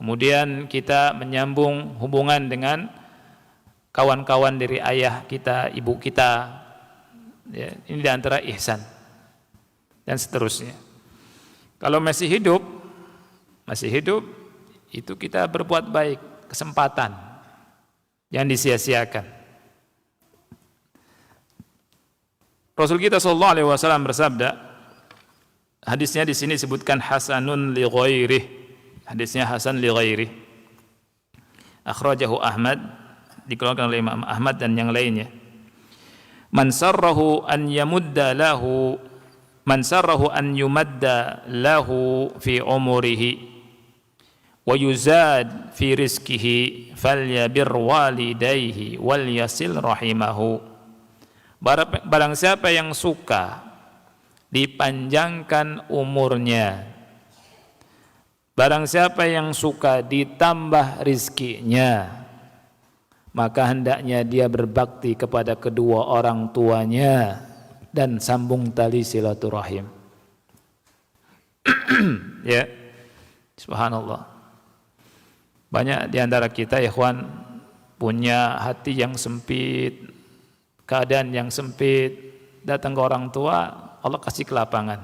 Kemudian kita menyambung hubungan dengan kawan-kawan dari ayah kita, ibu kita, ya, ini diantara ihsan dan seterusnya. Kalau masih hidup itu kita berbuat baik, kesempatan yang disia-siakan. Rasul kita sallallahu alaihi wasallam bersabda, hadisnya di sini disebutkan hasanun li ghairih, hadisnya hasan li ghairih, akhrajahu Ahmad, dikeluarkan oleh Imam Ahmad dan yang lainnya. Man sarrahu an yumadda lahu fi umrihi wa yuzad fi rizqihi falyabir walidayhi wal yasil rahimahu. Barang siapa yang suka dipanjangkan umurnya, barang siapa yang suka ditambah rizkinya, maka hendaknya dia berbakti kepada kedua orang tuanya dan sambung tali silaturahim. Ya, subhanallah. Banyak di antara kita, ikhwan, punya hati yang sempit, keadaan yang sempit, datang ke orang tua, Allah kasih kelapangan.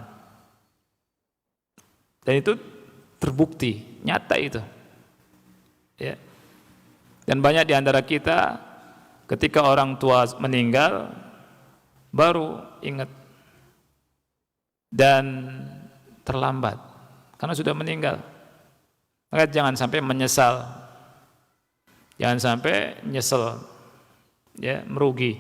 Dan itu terbukti, nyata itu. Ya. Dan banyak di antara kita ketika orang tua meninggal baru ingat. Dan terlambat karena sudah meninggal. Maka jangan sampai menyesal. Jangan sampai nyesel, ya, merugi.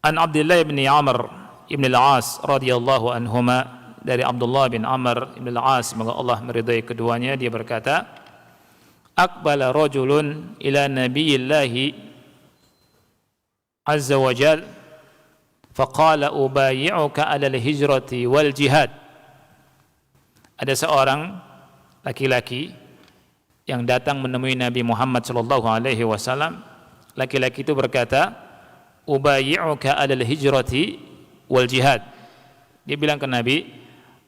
An Abdullah bin Amr ibn al-As radhiyallahu anhuma, dari Abdullah bin Amr ibn al-As, semoga Allah meridai keduanya, dia berkata, aqbala rajulun ila nabiyillahi azza wa jal faqala ubayi'uka ala al-hijrati wal jihad. Ada seorang laki-laki yang datang menemui Nabi Muhammad sallallahu alaihi wasallam. Laki-laki itu berkata, ubayi'uka ala al-hijrati wal jihad. Dia bilang ke Nabi,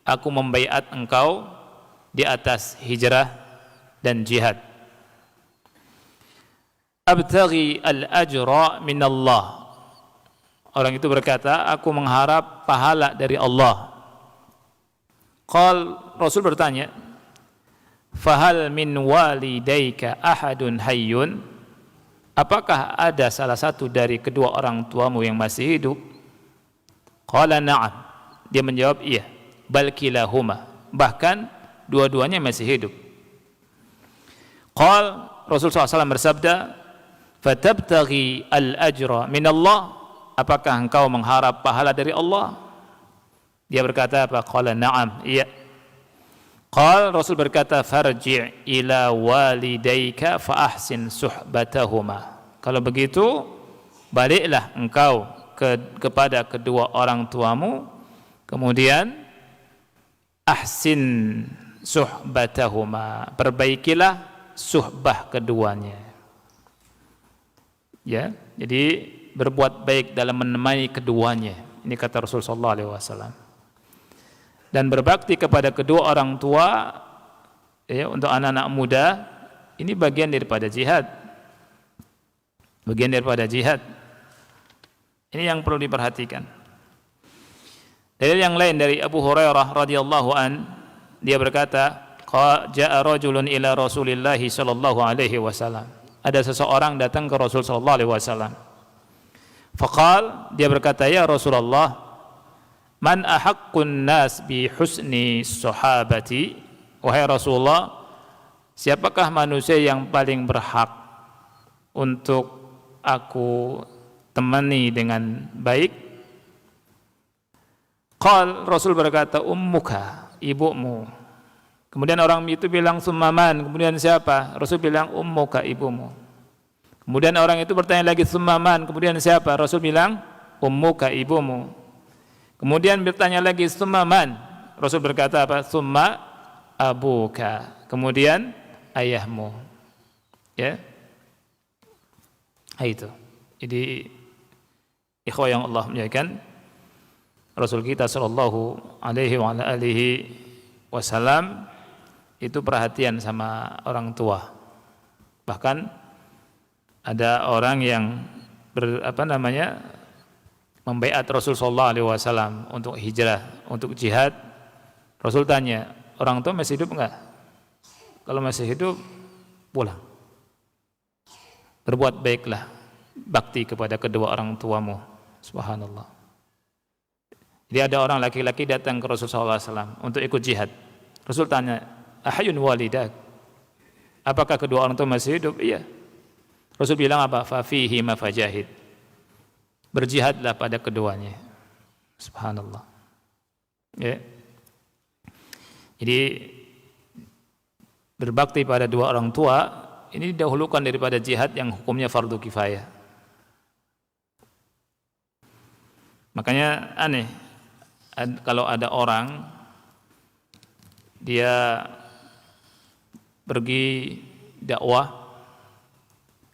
aku membaiat engkau di atas hijrah dan jihad. Abtaghi al-ajra min Allah. Orang itu berkata, aku mengharap pahala dari Allah. Rasul bertanya, fahal min walidayka ahadun hayyun? Apakah ada salah satu dari kedua orang tuamu yang masih hidup? Qala na'am. Dia menjawab, iya. Bal kilahuma. Bahkan dua-duanya masih hidup. Rasul SAW bersabda, fatabtaghi al-ajra min Allah. Apakah engkau mengharap pahala dari Allah? Dia berkata apa? Qala na'am, iya. Rasul berkata, farji' ila walidayka fa ahsin suhbatahuma. Kalau begitu, baliklah engkau kepada kedua orang tuamu, kemudian ahsin suhbatahuma, perbaikilah suhbah keduanya. Ya, jadi berbuat baik dalam menemani keduanya. Ini kata Rasulullah sallallahu alaihi wasallam. Dan berbakti kepada kedua orang tua, ya, untuk anak-anak muda, ini bagian daripada jihad. Bagian daripada jihad. Ini yang perlu diperhatikan. Dalil yang lain dari Abu Hurairah radhiyallahu an, dia berkata, ja'a rajulun ila Rasulillah sallallahu alaihi wasallam. Ada seseorang datang ke Rasul sallallahu alaihi wasallam. Faqal, dia berkata, ya Rasulullah, man ahaqqun nas bi husni sahabati? Wahai Rasulullah, siapakah manusia yang paling berhak untuk aku temani dengan baik? Rasul berkata, ummuka, ibumu. Kemudian orang itu bilang, summaman. Kemudian siapa? Rasul bilang, ummuka, ibumu. Kemudian orang itu bertanya lagi, summaman. Kemudian siapa? Rasul bilang, ummuka, ibumu. Kemudian bertanya lagi, summaman. Rasul berkata apa? Summa abuka. Kemudian ayahmu. Ya. Itu. Jadi ikhwah yang Allah muliakan, Rasul kita sallallahu alaihi wa alihi wasallam itu perhatian sama orang tua. Bahkan ada orang yang membaiat Rasul sallallahu alaihi wasallam untuk hijrah, untuk jihad. Rasul tanya, orang tua masih hidup enggak? Kalau masih hidup, pulang. Berbuat baiklah, bakti kepada kedua orang tuamu. Subhanallah. Jadi ada orang laki-laki datang ke Rasul sallallahu alaihi wasallam untuk ikut jihad. Rasul tanya, ahayun walidak? Apakah kedua orang tua masih hidup? Iya. Rasul bilang apa? Fa fihi ma fajahid. Berjihadlah pada keduanya. Subhanallah. Ya. Jadi berbakti pada dua orang tua ini didahulukan daripada jihad yang hukumnya fardu kifayah. Makanya aneh kalau ada orang dia pergi dakwah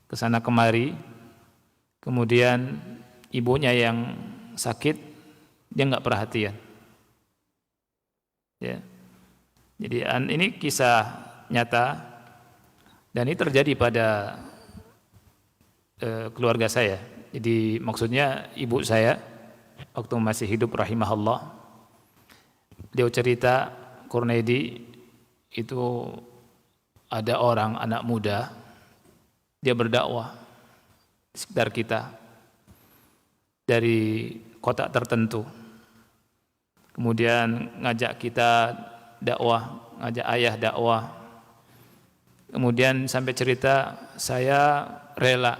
ke sana kemari, kemudian ibunya yang sakit, dia nggak perhatian. Ya. Jadi ini kisah nyata dan ini terjadi pada keluarga saya. Jadi maksudnya ibu saya waktu masih hidup rahimahullah, dia cerita, Kurnaidi itu ada orang anak muda, dia berdakwah di sekitar kita. dari kota tertentu. Kemudian ngajak kita dakwah, ngajak ayah dakwah. Kemudian sampai cerita, saya rela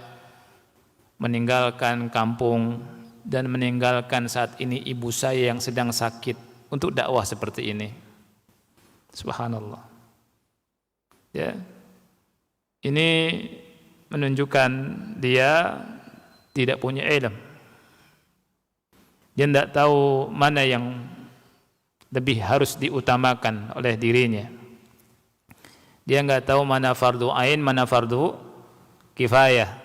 meninggalkan kampung dan meninggalkan saat ini ibu saya yang sedang sakit untuk dakwah seperti ini. Subhanallah. Ya. Ini menunjukkan dia tidak punya ilmu. Dia tidak tahu mana yang lebih harus diutamakan oleh dirinya. Dia enggak tahu mana fardu ain, mana fardu kifayah.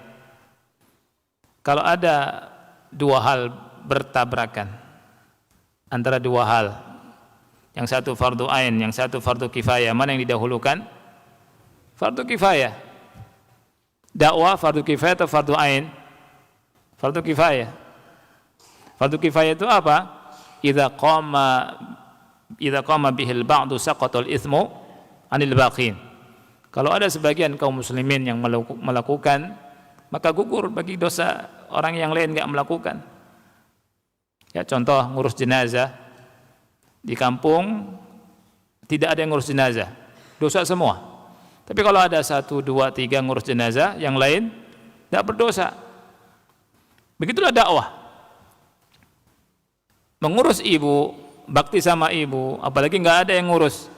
Kalau ada dua hal bertabrakan antara dua hal, yang satu fardu ain, yang satu fardu kifayah, mana yang didahulukan? Fardu kifayah. Dakwah fardu kifayah atau fardu ain? Fardu kifayah. Fardu kifayah itu apa? Idza qama bihil ba'du saqatal itsmu 'anil baqin. Kalau ada sebagian kaum muslimin yang melakukan, maka gugur bagi dosa orang yang lain enggak melakukan. Ya, contoh ngurus jenazah di kampung tidak ada yang ngurus jenazah, dosa semua. Tapi kalau ada 1, 2, 3 ngurus jenazah, yang lain tidak berdosa. Begitulah dakwah. Mengurus ibu, bakti sama ibu, apalagi nggak ada yang ngurus.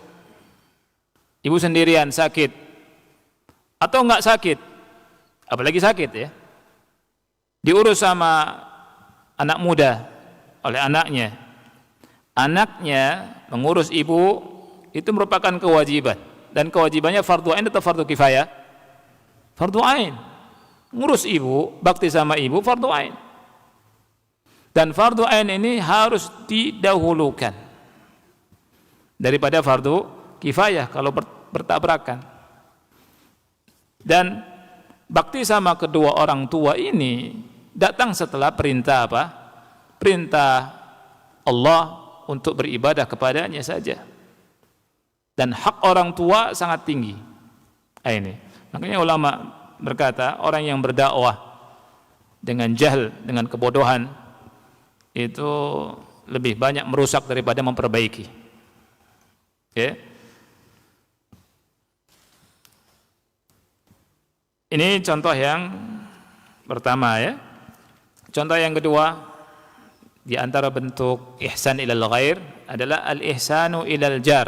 Ibu sendirian sakit atau nggak sakit, apalagi sakit ya, diurus sama anak muda oleh anaknya. Anaknya mengurus ibu itu merupakan kewajiban, dan kewajibannya fardu ain atau fardu kifayah? Fardu ain. Ngurus ibu, bakti sama ibu, fardu ain. Dan fardu ain ini harus didahulukan daripada fardu kifayah kalau bertabrakan. Dan bakti sama kedua orang tua ini datang setelah perintah apa? Perintah Allah untuk beribadah kepadanya saja. Dan hak orang tua sangat tinggi. Ini. Makanya ulama berkata, orang yang berdakwah dengan jahil, dengan kebodohan, itu lebih banyak merusak daripada memperbaiki. Ya. Ini contoh yang pertama ya. Contoh yang kedua, di antara bentuk ihsan ilal ghair adalah al-ihsanu ilal jar.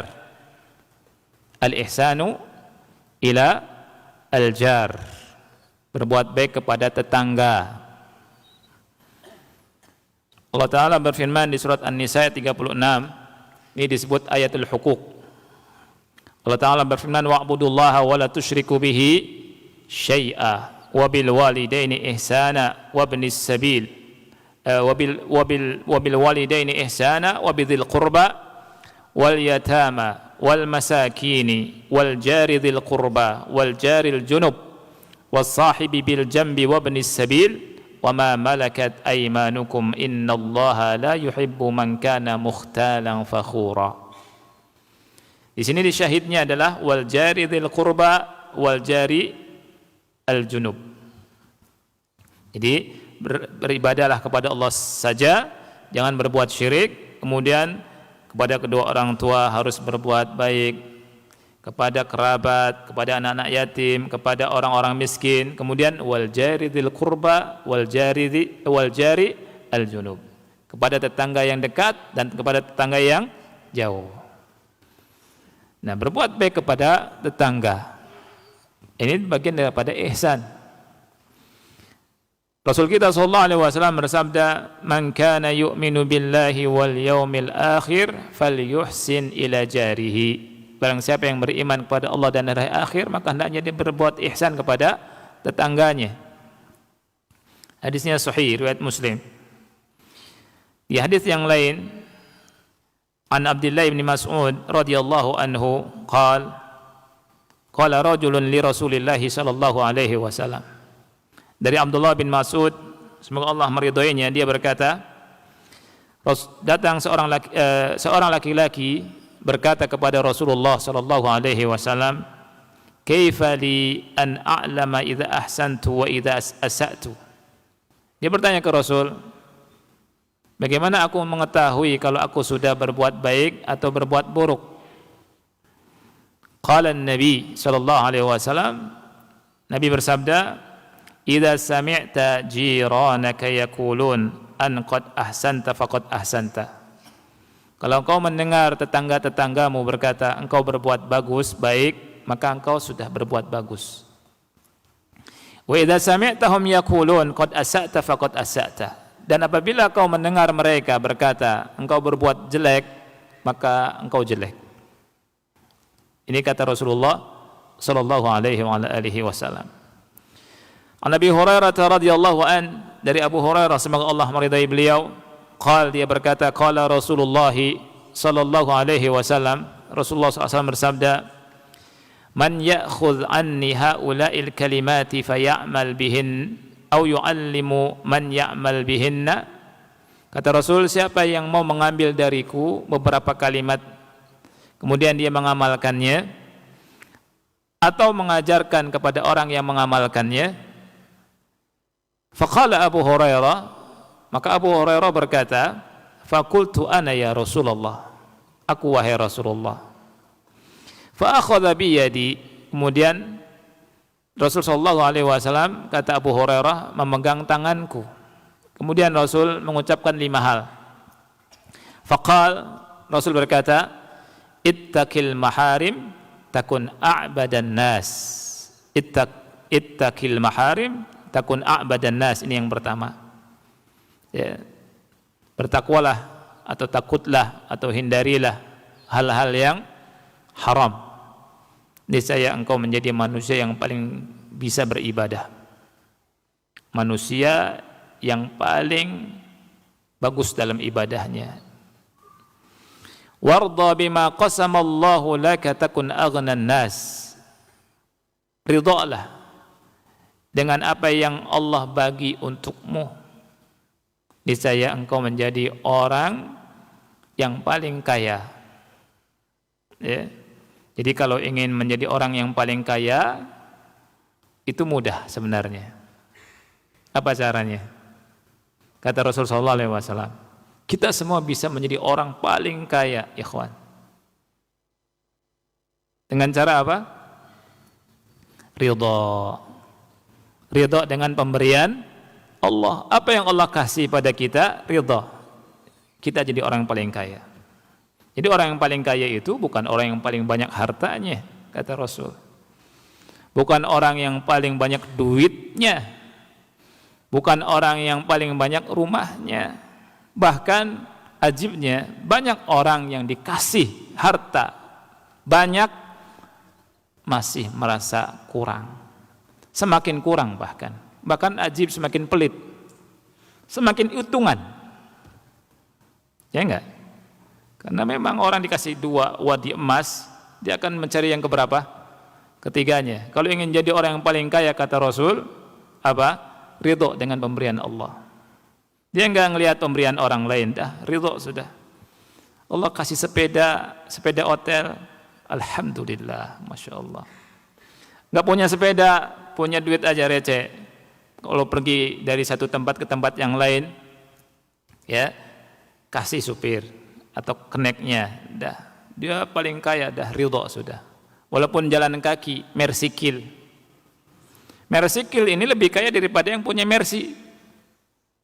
Al-ihsanu ila al-jar. Berbuat baik kepada tetangga. Allah Ta'ala berfirman di surat An-Nisa 36, ini disebut ayatul hukuk. Allah Ta'ala berfirman, wa'budullaha wa la tusyriku bihi syai'a wa bil walidaini ihsana wa ibnis sabil wa bil walidaini ihsana wa bidzil qurba wal yatama wal masakini wal jari dzil qurba wal jaril junub was sahibi bil jambi wa ibnis sabil wa ma malakat aymanukum innallaha la yuhibbu man kana mukhtalan fakhura. Di sini disyahidnya adalah wal jari dzil qurba wal jari al junub. Jadi beribadahlah kepada Allah saja, jangan berbuat syirik. Kemudian kepada kedua orang tua harus berbuat baik, kepada kerabat, kepada anak-anak yatim, kepada orang-orang miskin. Kemudian wal jari dzil qurba wal jari al junub, kepada tetangga yang dekat dan kepada tetangga yang jauh. Nah, berbuat baik kepada tetangga ini bagian daripada ihsan. Rasul kita sallallahu alaihi wasallam bersabda, "Man kana yu'minu billahi wal yaumil akhir falyuhsin ila jarihi." Barang siapa yang beriman kepada Allah dan hari akhir, maka hendaknya dia berbuat ihsan kepada tetangganya. Hadisnya sahih riwayat Muslim. Di hadis yang lain, an Abdullah bin Mas'ud radhiyallahu anhu qala rajulun li Rasulillah sallallahu alaihi wasallam. Dari Abdullah bin Mas'ud, semoga Allah meridhoinya, dia berkata, datang seorang laki-laki berkata kepada Rasulullah sallallahu alaihi wasallam, "Kaifa li an a'lama idza ahsantu wa idza asa'tu?" Dia bertanya ke Rasul, Bagaimana aku mengetahui kalau aku sudah berbuat baik atau berbuat buruk? Qala Nabi sallallahu alaihi wasallam, Nabi bersabda, "Idza sami'ta jiranaka yaqulun an qad ahsanta faqad ahsanta." Kalau engkau mendengar tetangga-tetanggamu berkata, engkau berbuat bagus, baik, maka engkau sudah berbuat bagus. Wa idza sami'tahum yaqulun qad asa'ta faqad asa'ta. Dan apabila kau mendengar mereka berkata, engkau berbuat jelek, maka engkau jelek. Ini kata Rasulullah sallallahu alaihi wasallam. An Abi Hurairah radhiyallahu an, dari Abu Hurairah semoga Allah meridai beliau, dia berkata, qala Rasulullah sallallahu alaihi wasallam, Rasulullah SAW bersabda, man ya'khudh anni haula'il kalimati faya'mal bihin au yu'allimu man ya'mal bihinna. Kata Rasul, siapa yang mau mengambil dariku beberapa kalimat kemudian dia mengamalkannya atau mengajarkan kepada orang yang mengamalkannya. Faqala Abu Hurairah, maka Abu Hurairah berkata, faqultu ana ya Rasulullah, aku wahai Rasulullah. Fa akhadha bi yadi, kemudian Rasul sallallahu alaihi wasallam, kata Abu Hurairah, memegang tanganku. Kemudian Rasul mengucapkan 5 hal. Faqal, Rasul berkata, ittaqil maharim takun a'badan nas. Ittaqil maharim takun a'badan nas. Ini yang pertama. Ya. Bertakwalah atau takutlah atau hindarilah hal-hal yang haram. Niscaya engkau menjadi manusia yang paling bisa beribadah, manusia yang paling bagus dalam ibadahnya. Warda bima qasamallahu laka takun aghnan nas. Ridhalah dengan apa yang Allah bagi untukmu, niscaya engkau menjadi orang yang paling kaya. Ya. Jadi kalau ingin menjadi orang yang paling kaya, itu mudah sebenarnya. Apa caranya? Kata Rasulullah SAW, kita semua bisa menjadi orang paling kaya, ikhwan. Dengan cara apa? Ridha. Ridha dengan pemberian Allah. Apa yang Allah kasih pada kita, ridha. Kita jadi orang paling kaya. Jadi orang yang paling kaya itu bukan orang yang paling banyak hartanya, kata Rasul. Bukan orang yang paling banyak duitnya. Bukan orang yang paling banyak rumahnya. Bahkan ajibnya, banyak orang yang dikasih harta banyak masih merasa kurang. Semakin kurang bahkan. Bahkan ajib semakin pelit. Semakin hitungan. Ya enggak? Karena memang orang dikasih 2 wadi emas, dia akan mencari yang keberapa? Ketiganya. Kalau ingin jadi orang yang paling kaya, kata Rasul, apa? Ridho dengan pemberian Allah. Dia enggak ngelihat pemberian orang lain, dah ridho sudah. Allah kasih sepeda hotel, alhamdulillah, masya Allah. Enggak punya sepeda, punya duit aja receh. Kalau pergi dari satu tempat ke tempat yang lain, ya kasih supir atau keneknya, dah dia paling kaya, dah ridho sudah. Walaupun jalan kaki, mersikil ini lebih kaya daripada yang punya mercy.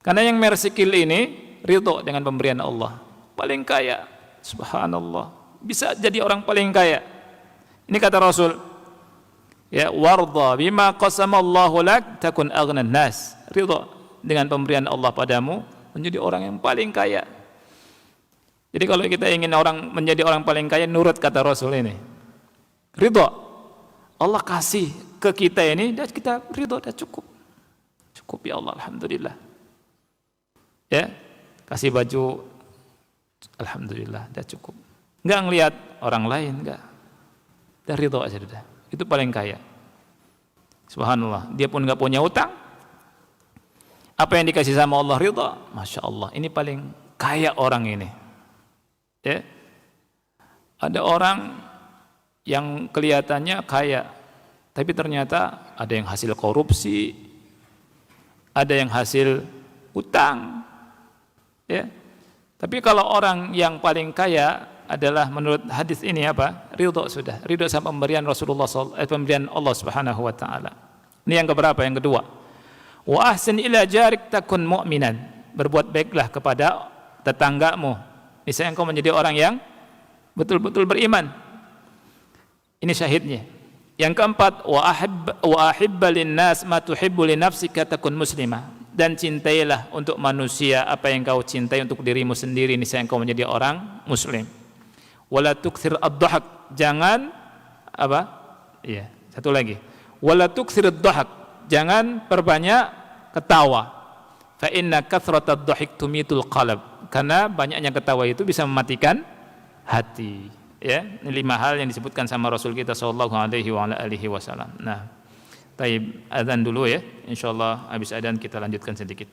Karena yang mersikil ini ridho dengan pemberian Allah, paling kaya. Subhanallah, bisa jadi orang paling kaya. Ini kata Rasul, ya, warda bima qasamallahu lak takun aghnan nas. Ridho dengan pemberian Allah padamu, menjadi orang yang paling kaya. Jadi kalau kita ingin menjadi orang paling kaya, nurut kata Rasul ini. Ridho. Allah kasih ke kita ini, dan kita ridho, dah cukup. Cukup ya Allah, alhamdulillah. Ya, kasih baju, alhamdulillah, dah cukup. Enggak ngelihat orang lain, enggak. Dah ridho aja dah. Itu paling kaya. Subhanallah, dia pun enggak punya utang. Apa yang dikasih sama Allah ridho, masya Allah. Ini paling kaya orang ini. Ya. Ada orang yang kelihatannya kaya, tapi ternyata ada yang hasil korupsi, ada yang hasil utang, ya. Tapi kalau orang yang paling kaya adalah menurut hadis ini apa? Ridho sudah. Ridho sama pemberian pemberian Allah Subhanahu wa taala. Ini yang keberapa? Yang kedua. Wa ahsin ila jarik takun mu'minan. Berbuat baiklah kepada tetanggamu. Misalnya engkau menjadi orang yang betul-betul beriman. Ini syahidnya. Yang keempat, wa ahibba linnas ma tuhibbu li nafsika takun muslimah. Dan cintailah untuk manusia apa yang kau cintai untuk dirimu sendiri, niscaya engkau menjadi orang muslim. Wala tukthir ad-dhahak, jangan apa? Iya, satu lagi. Wala tukthir ad-dhahak, jangan perbanyak ketawa. Fa inna kathrata ad-dhahik tumitul qalb. Karena banyaknya ketawa itu bisa mematikan hati. Ya, ini 5 hal yang disebutkan sama Rasul kita sallallahu alaihi wasallam. Nah, taib adzan dulu ya. Insyaallah habis adzan kita lanjutkan sedikit.